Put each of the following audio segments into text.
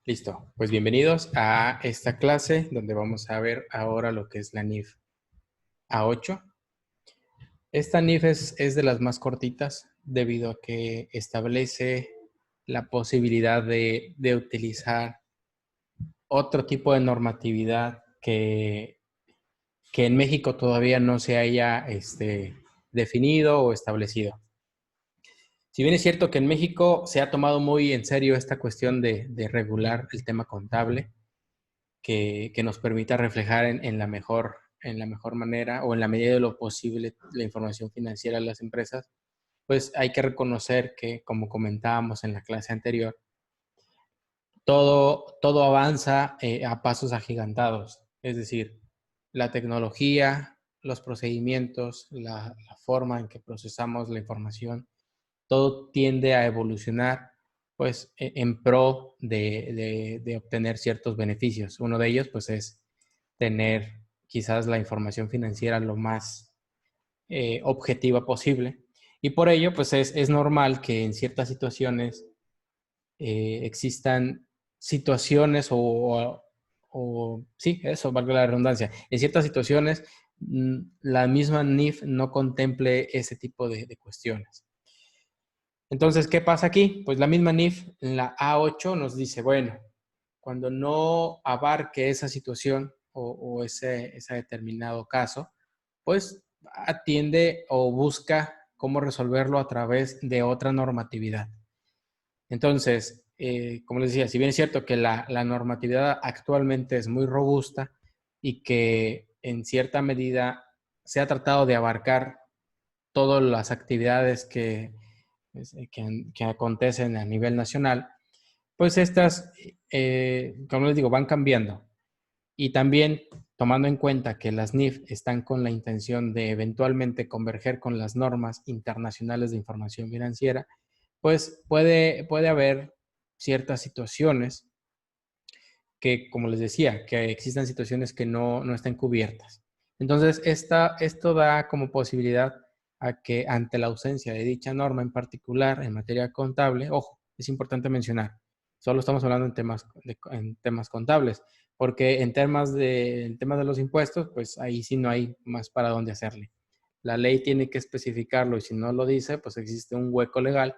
Listo, pues bienvenidos a esta clase donde vamos a ver ahora lo que es la NIF A8. Esta NIF es de las más cortitas debido a que establece la posibilidad de utilizar otro tipo de normatividad que en México todavía no se haya definido o establecido. Si bien es cierto que en México se ha tomado muy en serio esta cuestión de regular el tema contable, que nos permita reflejar en la mejor manera o en la medida de lo posible la información financiera de las empresas, pues hay que reconocer que, como comentábamos en la clase anterior, todo avanza a pasos agigantados. Es decir, la tecnología, los procedimientos, la forma en que procesamos la información, todo tiende a evolucionar pues en pro de obtener ciertos beneficios. Uno de ellos pues es tener quizás la información financiera lo más objetiva posible. Y por ello pues es normal que en ciertas situaciones existan situaciones sí, eso, valga la redundancia. En ciertas situaciones la misma NIF no contemple ese tipo de cuestiones. Entonces, ¿qué pasa aquí? Pues la misma NIF en la A8 nos dice, bueno, cuando no abarque esa situación o ese determinado caso, pues atiende o busca cómo resolverlo a través de otra normatividad. Entonces, como les decía, si bien es cierto que la normatividad actualmente es muy robusta y que en cierta medida se ha tratado de abarcar todas las actividades que acontecen a nivel nacional, pues estas, como les digo, van cambiando. Y también tomando en cuenta que las NIF están con la intención de eventualmente converger con las normas internacionales de información financiera, pues puede haber ciertas situaciones que, como les decía, que existan situaciones que no estén cubiertas. Entonces, esto da como posibilidad a que ante la ausencia de dicha norma en particular en materia contable, ojo, es importante mencionar, solo estamos hablando en temas contables, porque en temas de los impuestos, pues ahí sí no hay más para dónde hacerle. La ley tiene que especificarlo y si no lo dice, pues existe un hueco legal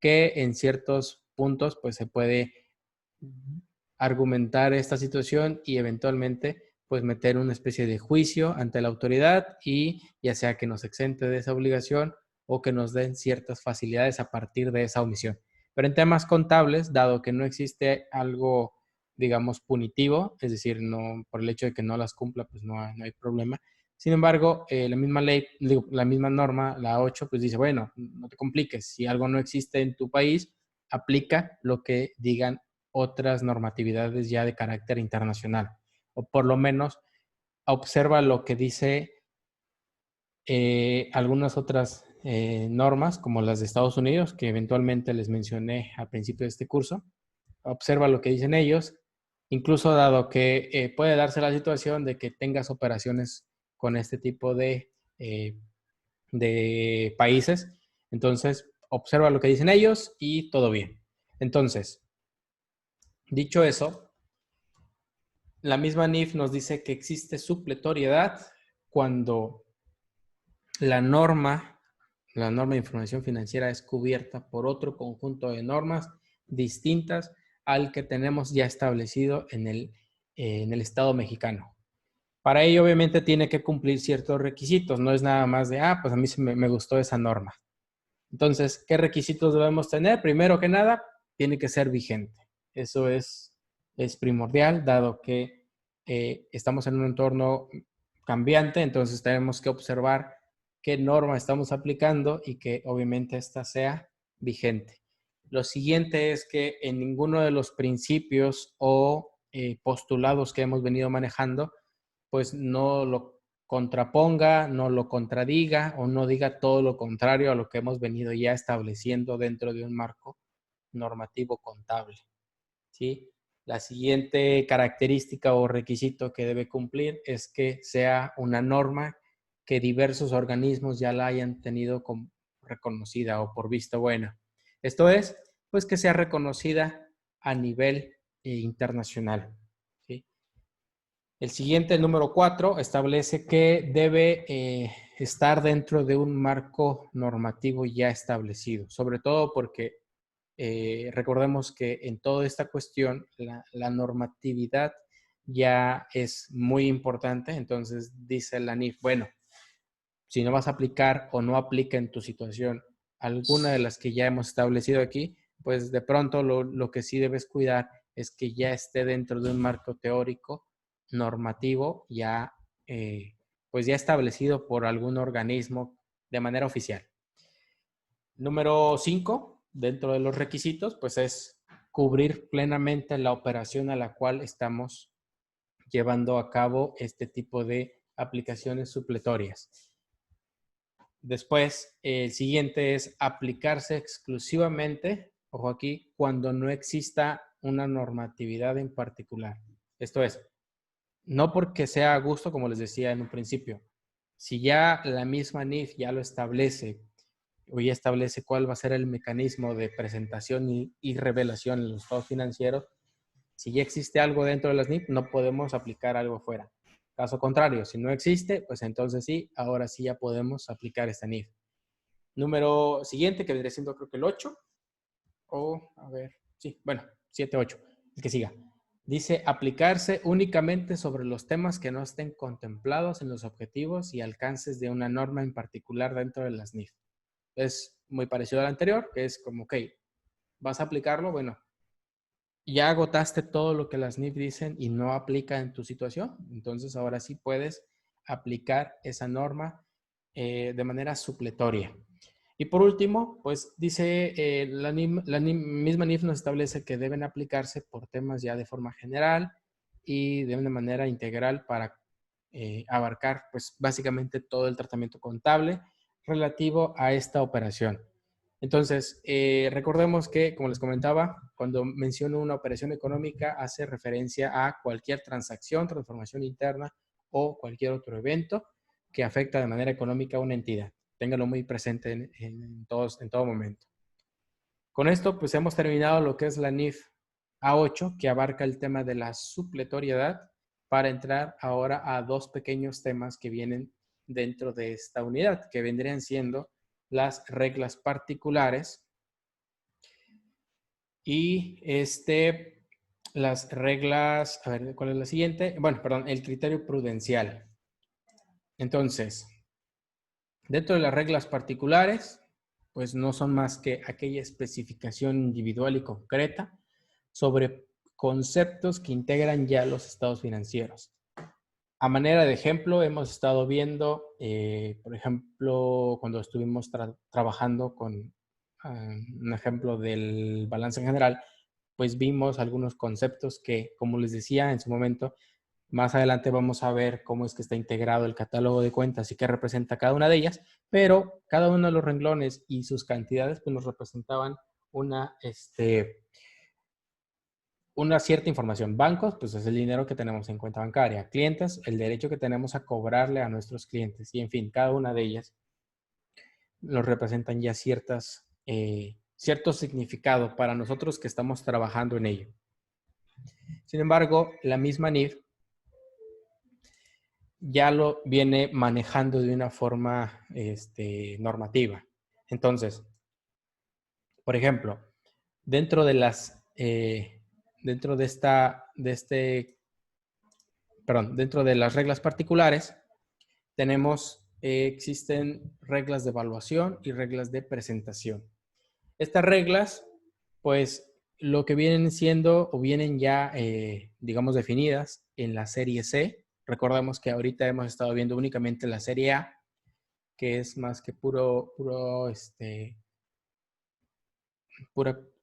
que en ciertos puntos pues se puede argumentar esta situación y eventualmente pues meter una especie de juicio ante la autoridad y ya sea que nos exente de esa obligación o que nos den ciertas facilidades a partir de esa omisión. Pero en temas contables, dado que no existe algo, digamos, punitivo, es decir, no por el hecho de que no las cumpla, pues no hay problema. Sin embargo, la misma ley, la misma norma, la 8, pues dice, bueno, no te compliques, si algo no existe en tu país, aplica lo que digan otras normatividades ya de carácter internacional, o por lo menos observa lo que dice algunas otras normas, como las de Estados Unidos, que eventualmente les mencioné al principio de este curso. Observa lo que dicen ellos, incluso dado que puede darse la situación de que tengas operaciones con este tipo de países. Entonces, observa lo que dicen ellos y todo bien. Entonces, dicho eso, la misma NIF nos dice que existe supletoriedad cuando la norma, la norma de información financiera es cubierta por otro conjunto de normas distintas al que tenemos ya establecido en el Estado mexicano. Para ello, obviamente, tiene que cumplir ciertos requisitos. No es nada más de, pues a mí me gustó esa norma. Entonces, ¿qué requisitos debemos tener? Primero que nada, tiene que ser vigente. Eso es primordial, dado que estamos en un entorno cambiante, entonces tenemos que observar qué norma estamos aplicando y que obviamente esta sea vigente. Lo siguiente es que en ninguno de los principios o postulados que hemos venido manejando, pues no lo contraponga, no lo contradiga o no diga todo lo contrario a lo que hemos venido ya estableciendo dentro de un marco normativo contable, ¿sí? La siguiente característica o requisito que debe cumplir es que sea una norma que diversos organismos ya la hayan tenido como reconocida o por visto buena. Esto es, pues que sea reconocida a nivel internacional. ¿Sí? El siguiente, el número 4, establece que debe estar dentro de un marco normativo ya establecido, sobre todo porque recordemos que en toda esta cuestión la normatividad ya es muy importante. Entonces dice la NIF, bueno, si no vas a aplicar o no aplica en tu situación alguna de las que ya hemos establecido aquí, pues de pronto lo que sí debes cuidar es que ya esté dentro de un marco teórico normativo ya, pues ya establecido por algún organismo de manera oficial. Número 5, dentro de los requisitos, pues es cubrir plenamente la operación a la cual estamos llevando a cabo este tipo de aplicaciones supletorias. Después, el siguiente es aplicarse exclusivamente, ojo aquí, cuando no exista una normatividad en particular. Esto es, no porque sea a gusto, como les decía en un principio. Si ya la misma NIF ya lo establece o ya establece cuál va a ser el mecanismo de presentación y revelación en los estados financieros, si ya existe algo dentro de las NIF, no podemos aplicar algo fuera. Caso contrario, si no existe, pues entonces sí, ahora sí ya podemos aplicar esta NIF. Número siguiente, que vendría siendo creo que el 8, o a ver, sí, bueno, 7, 8, el que siga. Dice aplicarse únicamente sobre los temas que no estén contemplados en los objetivos y alcances de una norma en particular dentro de las NIF. Es muy parecido al anterior, que es como, ok, vas a aplicarlo, bueno, ya agotaste todo lo que las NIF dicen y no aplica en tu situación, entonces ahora sí puedes aplicar esa norma de manera supletoria. Y por último, pues dice la misma NIF nos establece que deben aplicarse por temas ya de forma general y de una manera integral para abarcar pues básicamente todo el tratamiento contable relativo a esta operación. Entonces, recordemos que, como les comentaba, cuando menciono una operación económica, hace referencia a cualquier transacción, transformación interna o cualquier otro evento que afecta de manera económica a una entidad. Ténganlo muy presente en todo momento. Con esto, pues hemos terminado lo que es la NIF A8, que abarca el tema de la supletoriedad, para entrar ahora a dos pequeños temas que vienen dentro de esta unidad, que vendrían siendo las reglas particulares y las reglas, a ver, ¿cuál es la siguiente? Bueno, perdón, el criterio prudencial. Entonces, dentro de las reglas particulares, pues no son más que aquella especificación individual y concreta sobre conceptos que integran ya los estados financieros. A manera de ejemplo, hemos estado viendo, por ejemplo, cuando estuvimos trabajando con un ejemplo del balance en general, pues vimos algunos conceptos que, como les decía en su momento, más adelante vamos a ver cómo es que está integrado el catálogo de cuentas y qué representa cada una de ellas, pero cada uno de los renglones y sus cantidades pues nos representaban una cierta información. Bancos, pues es el dinero que tenemos en cuenta bancaria. Clientes, el derecho que tenemos a cobrarle a nuestros clientes. Y en fin, cada una de ellas nos representan ya cierto significado para nosotros que estamos trabajando en ello. Sin embargo, la misma NIF ya lo viene manejando de una forma normativa. Entonces, por ejemplo, dentro de las dentro de las reglas particulares existen reglas de evaluación y reglas de presentación. Estas reglas, pues lo que vienen siendo o vienen ya, digamos, definidas en la serie C. Recordemos que ahorita hemos estado viendo únicamente la serie A, que es más que pura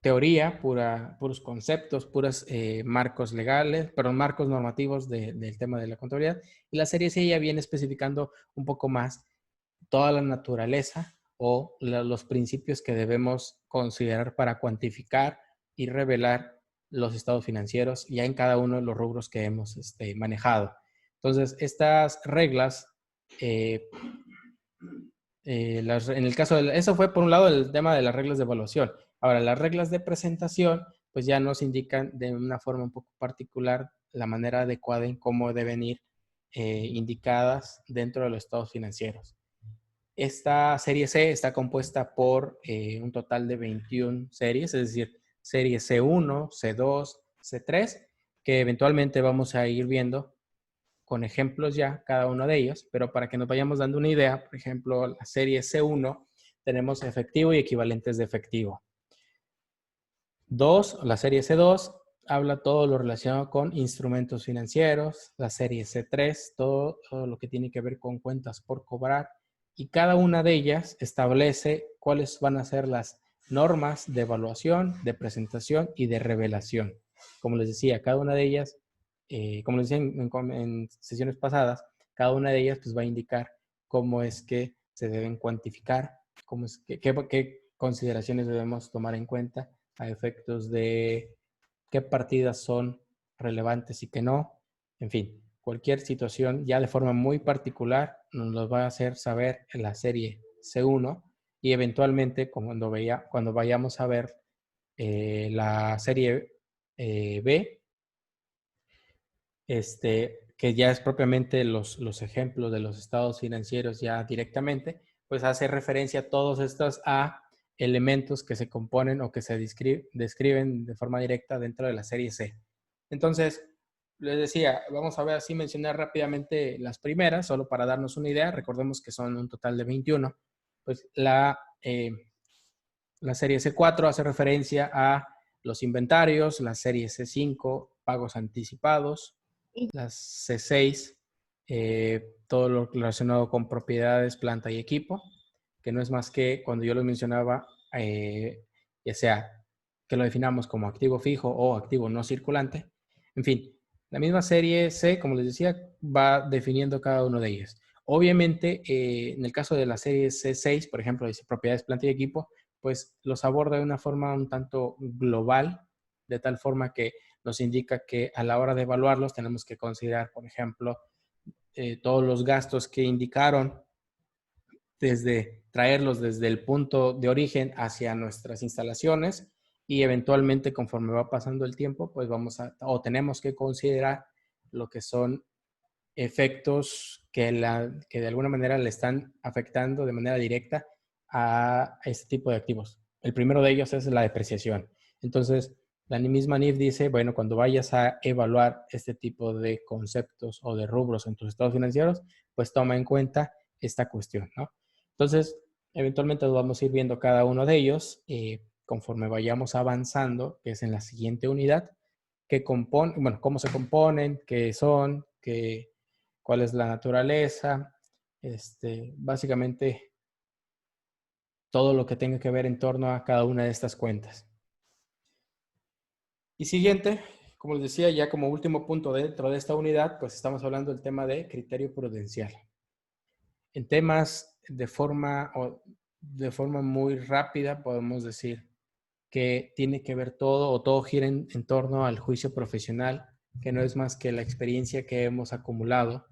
teoría, puros conceptos, puros marcos legales, marcos normativos del tema de la contabilidad. Y la serie C ya viene especificando un poco más toda la naturaleza o los principios que debemos considerar para cuantificar y revelar los estados financieros ya en cada uno de los rubros que hemos manejado. Entonces, estas reglas, en el caso eso fue por un lado el tema de las reglas de evaluación. Ahora, las reglas de presentación pues ya nos indican de una forma un poco particular la manera adecuada en cómo deben ir indicadas dentro de los estados financieros. Esta serie C está compuesta por un total de 21 series, es decir, serie C1, C2, C3, que eventualmente vamos a ir viendo con ejemplos ya cada uno de ellos, pero para que nos vayamos dando una idea, por ejemplo, la serie C1 tenemos efectivo y equivalentes de efectivo. 2, la serie C2 habla todo lo relacionado con instrumentos financieros, la serie C3, todo lo que tiene que ver con cuentas por cobrar, y cada una de ellas establece cuáles van a ser las normas de evaluación, de presentación y de revelación. Como les decía, cada una de ellas, como les decía en sesiones pasadas, cada una de ellas pues, va a indicar cómo es que se deben cuantificar, cómo es qué consideraciones debemos tomar en cuenta a efectos de qué partidas son relevantes y qué no. En fin, cualquier situación ya de forma muy particular nos lo va a hacer saber en la serie C1 y eventualmente cuando vayamos a ver la serie B, que ya es propiamente los ejemplos de los estados financieros ya directamente, pues hace referencia a todos estos elementos que se componen o que se describen de forma directa dentro de la serie C. Entonces, les decía, vamos a ver así mencionar rápidamente las primeras, solo para darnos una idea. Recordemos que son un total de 21. Pues la serie C4 hace referencia a los inventarios, la serie C5, pagos anticipados, la C6, todo lo relacionado con propiedades, planta y equipo, que no es más que cuando yo lo mencionaba, ya sea que lo definamos como activo fijo o activo no circulante. En fin, la misma serie C, como les decía, va definiendo cada uno de ellos. Obviamente, en el caso de la serie C6, por ejemplo, dice propiedades, planta y equipo, pues los aborda de una forma un tanto global, de tal forma que nos indica que a la hora de evaluarlos tenemos que considerar, por ejemplo, todos los gastos que indicaron desde traerlos desde el punto de origen hacia nuestras instalaciones y eventualmente conforme va pasando el tiempo, pues o tenemos que considerar lo que son efectos que de alguna manera le están afectando de manera directa a este tipo de activos. El primero de ellos es la depreciación. Entonces, la misma NIF dice, bueno, cuando vayas a evaluar este tipo de conceptos o de rubros en tus estados financieros, pues toma en cuenta esta cuestión, ¿no? Entonces, eventualmente vamos a ir viendo cada uno de ellos conforme vayamos avanzando, que es en la siguiente unidad, bueno, cómo se componen, qué son, cuál es la naturaleza, básicamente todo lo que tenga que ver en torno a cada una de estas cuentas. Y siguiente, como les decía, ya como último punto dentro de esta unidad, pues estamos hablando del tema de criterio prudencial. En temas de forma muy rápida, podemos decir que tiene que ver todo o todo gira en torno al juicio profesional, que no es más que la experiencia que hemos acumulado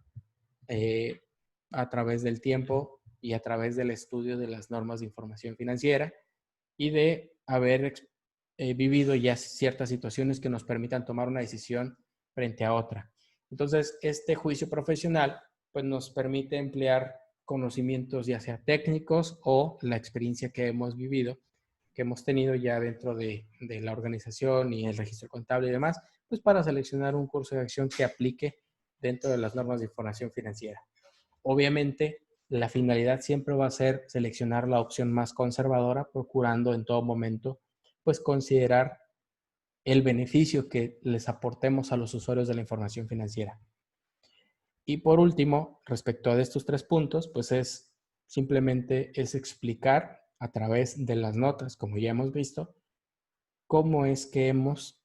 a través del tiempo y a través del estudio de las normas de información financiera y de haber vivido ya ciertas situaciones que nos permitan tomar una decisión frente a otra. Entonces, este juicio profesional pues, nos permite emplear conocimientos ya sea técnicos o la experiencia que hemos vivido, que hemos tenido ya dentro de la organización y el registro contable y demás, pues para seleccionar un curso de acción que aplique dentro de las normas de información financiera. Obviamente, la finalidad siempre va a ser seleccionar la opción más conservadora, procurando en todo momento, pues considerar el beneficio que les aportemos a los usuarios de la información financiera. Y por último, respecto a estos 3 puntos, pues simplemente es explicar a través de las notas, como ya hemos visto, cómo es que hemos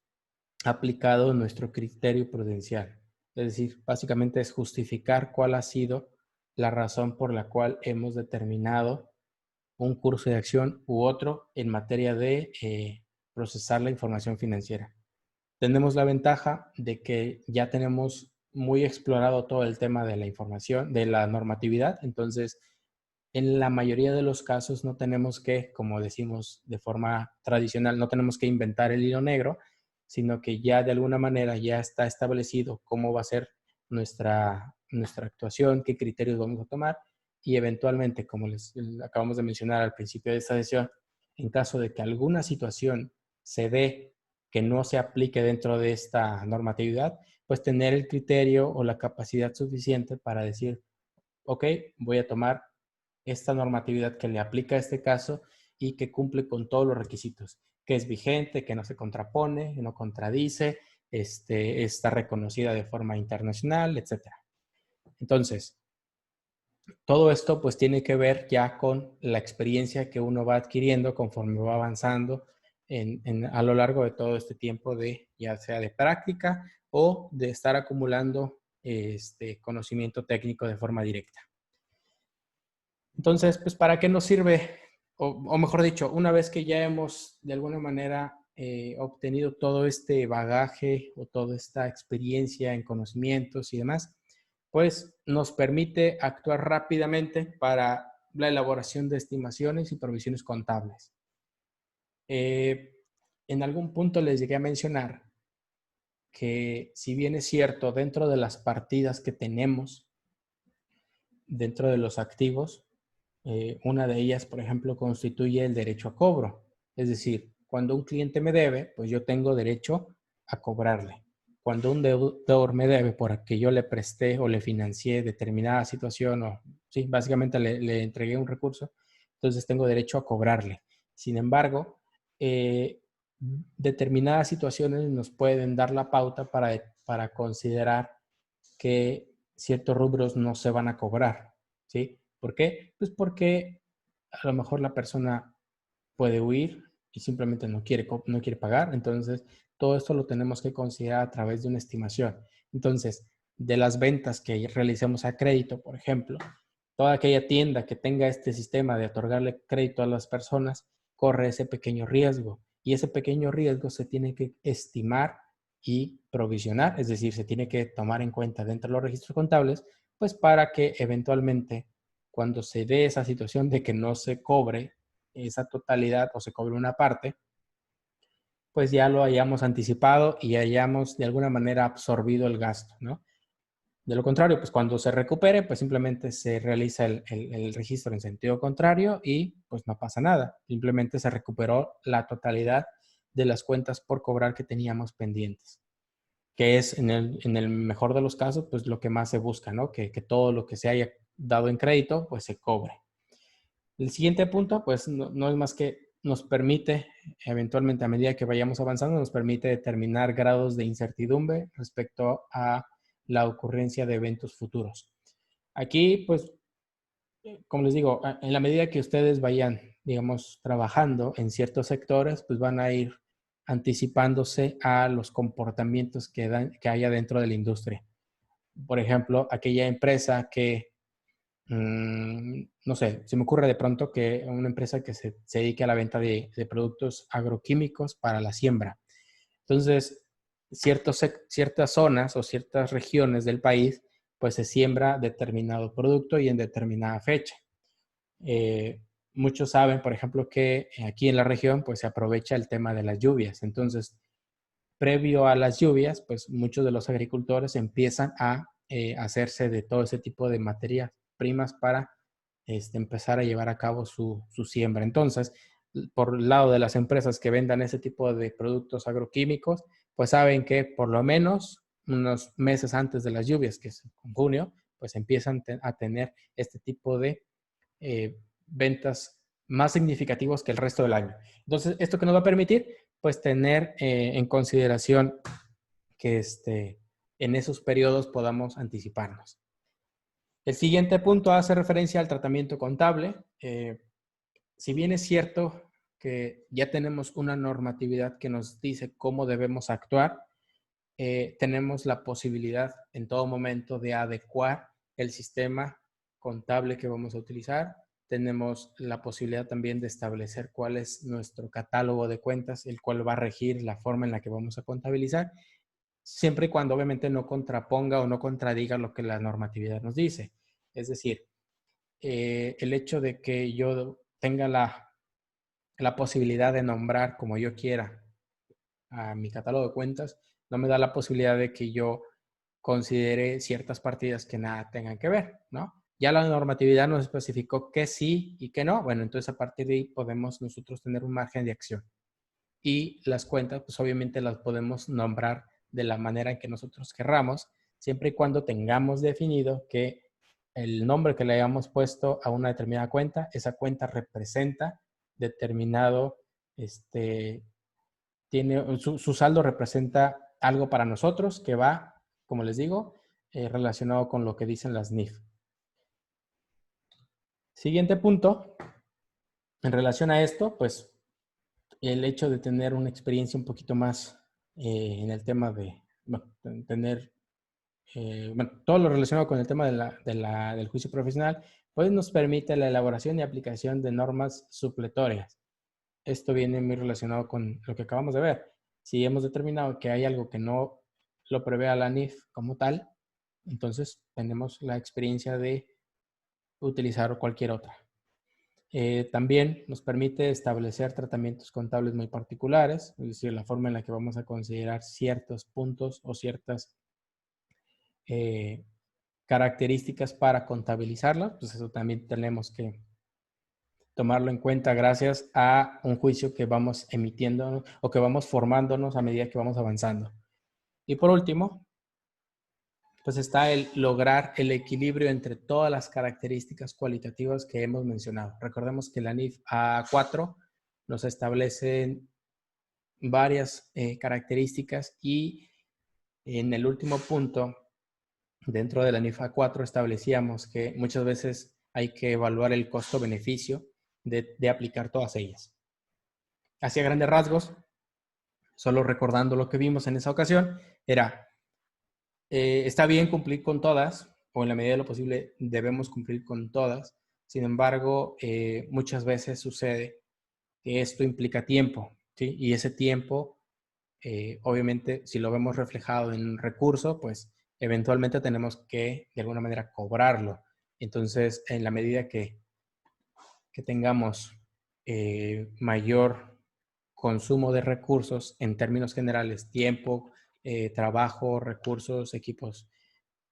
aplicado nuestro criterio prudencial. Es decir, básicamente es justificar cuál ha sido la razón por la cual hemos determinado un curso de acción u otro en materia de procesar la información financiera. Tenemos la ventaja de que ya tenemos muy explorado todo el tema de la información, de la normatividad, entonces en la mayoría de los casos no tenemos que, como decimos de forma tradicional, no tenemos que inventar el hilo negro, sino que ya de alguna manera ya está establecido cómo va a ser nuestra actuación, qué criterios vamos a tomar y eventualmente, como les acabamos de mencionar al principio de esta sesión, en caso de que alguna situación se dé que no se aplique dentro de esta normatividad, pues tener el criterio o la capacidad suficiente para decir, ok, voy a tomar esta normatividad que le aplica a este caso y que cumple con todos los requisitos, que es vigente, que no se contrapone, que no contradice, está reconocida de forma internacional, etcétera. Entonces, todo esto pues tiene que ver ya con la experiencia que uno va adquiriendo conforme va avanzando a lo largo de todo este tiempo de ya sea de práctica o de estar acumulando conocimiento técnico de forma directa. Entonces, pues, ¿para qué nos sirve? O mejor dicho, una vez que ya hemos de alguna manera obtenido todo este bagaje o toda esta experiencia en conocimientos y demás, pues nos permite actuar rápidamente para la elaboración de estimaciones y provisiones contables. En algún punto les llegué a mencionar que si bien es cierto, dentro de las partidas que tenemos, dentro de los activos, una de ellas, por ejemplo, constituye el derecho a cobro. Es decir, cuando un cliente me debe, pues yo tengo derecho a cobrarle. Cuando un deudor me debe porque yo le presté o le financié determinada situación o, sí, básicamente le entregué un recurso, entonces tengo derecho a cobrarle. Sin embargo, determinadas situaciones nos pueden dar la pauta para considerar que ciertos rubros no se van a cobrar, ¿sí? ¿Por qué? Pues porque a lo mejor la persona puede huir y simplemente no quiere pagar. Entonces, todo esto lo tenemos que considerar a través de una estimación. Entonces, de las ventas que realicemos a crédito, por ejemplo, toda aquella tienda que tenga este sistema de otorgarle crédito a las personas corre ese pequeño riesgo y ese pequeño riesgo se tiene que estimar y provisionar, es decir, se tiene que tomar en cuenta dentro de los registros contables, pues para que eventualmente cuando se dé esa situación de que no se cobre esa totalidad o se cobre una parte, pues ya lo hayamos anticipado y hayamos de alguna manera absorbido el gasto, ¿no? De lo contrario, pues cuando se recupere, pues simplemente se realiza el registro en sentido contrario y pues no pasa nada. Simplemente se recuperó la totalidad de las cuentas por cobrar que teníamos pendientes, que es en el mejor de los casos, pues lo que más se busca, ¿no? Que todo lo que se haya dado en crédito, pues se cobre. El siguiente punto, pues no es más que nos permite, eventualmente a medida que vayamos avanzando, nos permite determinar grados de incertidumbre respecto a la ocurrencia de eventos futuros. Aquí, pues, como les digo, en la medida que ustedes vayan, digamos, trabajando en ciertos sectores, pues van a ir anticipándose a los comportamientos que haya dentro de la industria. Por ejemplo, aquella empresa que no sé, se me ocurre de pronto que una empresa que se dedique a la venta de productos agroquímicos para la siembra. Entonces, ciertas zonas o ciertas regiones del país, pues se siembra determinado producto y en determinada fecha. Eh, Muchos saben, por ejemplo, que aquí en la región, pues se aprovecha el tema de las lluvias. Entonces, previo a las lluvias, pues muchos de los agricultores empiezan a hacerse de todo ese tipo de materias primas para empezar a llevar a cabo su siembra. Entonces, por el lado de las empresas que vendan ese tipo de productos agroquímicos, pues saben que por lo menos unos meses antes de las lluvias, que es en junio, pues empiezan a tener este tipo de ventas más significativos que el resto del año. Entonces, ¿esto que nos va a permitir? Pues tener en consideración que en esos periodos podamos anticiparnos. El siguiente punto hace referencia al tratamiento contable. Si bien es cierto que ya tenemos una normatividad que nos dice cómo debemos actuar, tenemos la posibilidad en todo momento de adecuar el sistema contable que vamos a utilizar. Tenemos la posibilidad también de establecer cuál es nuestro catálogo de cuentas, el cual va a regir la forma en la que vamos a contabilizar, siempre y cuando obviamente no contraponga o no contradiga lo que la normatividad nos dice. Es decir, el hecho de que yo tenga la posibilidad de nombrar como yo quiera a mi catálogo de cuentas, no me da la posibilidad de que yo considere ciertas partidas que nada tengan que ver, ¿no? Ya la normatividad nos especificó que sí y que no. Bueno, entonces a partir de ahí podemos nosotros tener un margen de acción. Y las cuentas, pues obviamente las podemos nombrar de la manera en que nosotros querramos, siempre y cuando tengamos definido que el nombre que le hayamos puesto a una determinada cuenta, esa cuenta representa determinado, su saldo representa algo para nosotros que va, como les digo, relacionado con lo que dicen las NIF. Siguiente punto, en relación a esto, pues el hecho de tener una experiencia un poquito más en el tema de, bueno, tener, bueno, todo lo relacionado con el tema del juicio profesional, pues nos permite la elaboración y aplicación de normas supletorias. Esto viene muy relacionado con lo que acabamos de ver. Si hemos determinado que hay algo que no lo prevé la NIF como tal, entonces tenemos la experiencia de utilizar cualquier otra. También nos permite establecer tratamientos contables muy particulares, es decir, la forma en la que vamos a considerar ciertos puntos o ciertas características para contabilizarlas, pues eso también tenemos que tomarlo en cuenta gracias a un juicio que vamos emitiendo o que vamos formándonos a medida que vamos avanzando. Y por último, pues está el lograr el equilibrio entre todas las características cualitativas que hemos mencionado. Recordemos que la NIF A4 nos establece varias características y en el último punto, dentro de la NIF A4 establecíamos que muchas veces hay que evaluar el costo-beneficio de aplicar todas ellas. Hacia grandes rasgos, solo recordando lo que vimos en esa ocasión, era, está bien cumplir con todas, o en la medida de lo posible debemos cumplir con todas. Sin embargo, muchas veces sucede que esto implica tiempo, ¿sí? Y ese tiempo, obviamente, si lo vemos reflejado en un recurso, pues eventualmente tenemos que, de alguna manera, cobrarlo. Entonces, en la medida que tengamos mayor consumo de recursos en términos generales, tiempo, trabajo, recursos, equipos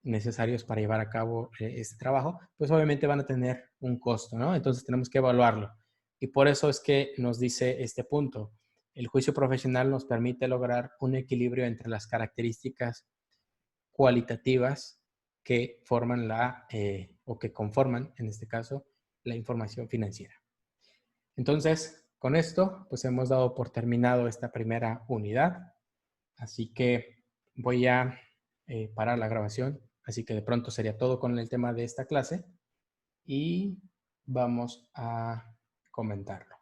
necesarios para llevar a cabo este trabajo, pues obviamente van a tener un costo, ¿no? Entonces tenemos que evaluarlo. Y por eso es que nos dice este punto. El juicio profesional nos permite lograr un equilibrio entre las características cualitativas que forman o que conforman, en este caso, la información financiera. Entonces, con esto, pues hemos dado por terminado esta primera unidad. Así que voy a parar la grabación. Así que de pronto sería todo con el tema de esta clase y vamos a comentarlo.